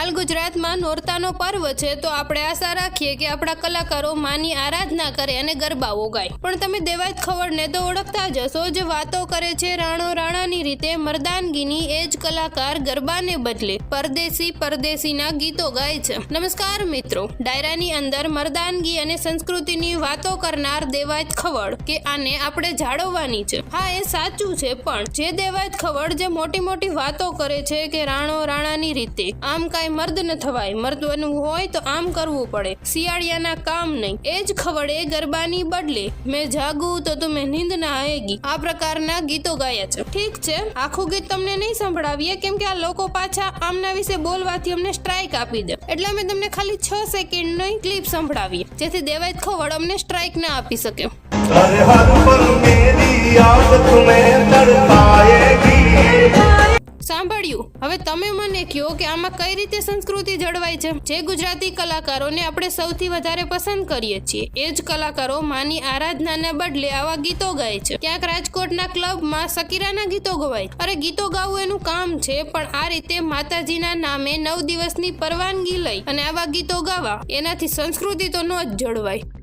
હાલ ગુજરાતમાં નોરતાનો પર્વ છે તો આપણે આશા રાખીએ કે આપણા કલાકારો માની આરાધના કરે અને ગરબાઓ ગાય। પણ તમે દેવાયત ખવડને તો ઓળખતા જ હશો, જે વાતો કરે છે રાણો રાણાની રીતે મર્દાનગીની, એ જ કલાકાર ગરબાને બદલે પરદેશીના ગીતો ગાય છે। નમસ્કાર મિત્રો, ડાયરાની અંદર મર્દાનગી અને સંસ્કૃતિની વાતો કરનાર દેવાયત ખવડ કે આને આપણે જાળવવાની છે। હા, એ સાચું છે, પણ જે દેવાયત ખવડ જે મોટી વાતો કરે છે કે રાણો રાણાની રીતે આમ કાંઈ મર્દ ન થવાય, મર્દનું હોય તો આમ કરવું પડે, શિયાળિયાના કામ નહીં, એ જ ખવડે ગરબાની બદલે મેં જાગું તો તુમે નીંદ ના આએગી આ પ્રકારના ગીતો ગાયા છે। ઠીક છે, આખું ગીત તમને નહીં સંભળાવીએ કેમ કે આ લોકો પાછા આમના વિશે બોલવાથી અમને સ્ટ્રાઇક આપી દે, એટલે અમે તમને ખાલી 6 સેકન્ડની ક્લિપ સંભળાવીએ જેથી દેવાયત ખવડ અમને સ્ટ્રાઇક ના આપી શકે। સાંભળ્યું? હવે તમે મને કહો કે આમાં કઈ રીતે સંસ્કૃતિ જળવાય છે? જે ગુજરાતી કલાકારોને આપણે સૌથી વધારે પસંદ કરીએ છીએ એ જ કલાકારો માની આરાધનાને બદલે આવા ગીતો ગાય છે। ક્યાંક રાજકોટના ક્લબમાં શકીરાના ગીતો ગવાય, અરે ગીતો ગાવું એનું કામ છે, પણ આ રીતે માતાજીના નામે 9 દિવસની પરવાનગી લઈ અને આવા ગીતો ગાવા, એનાથી સંસ્કૃતિ તો ન જ જળવાય।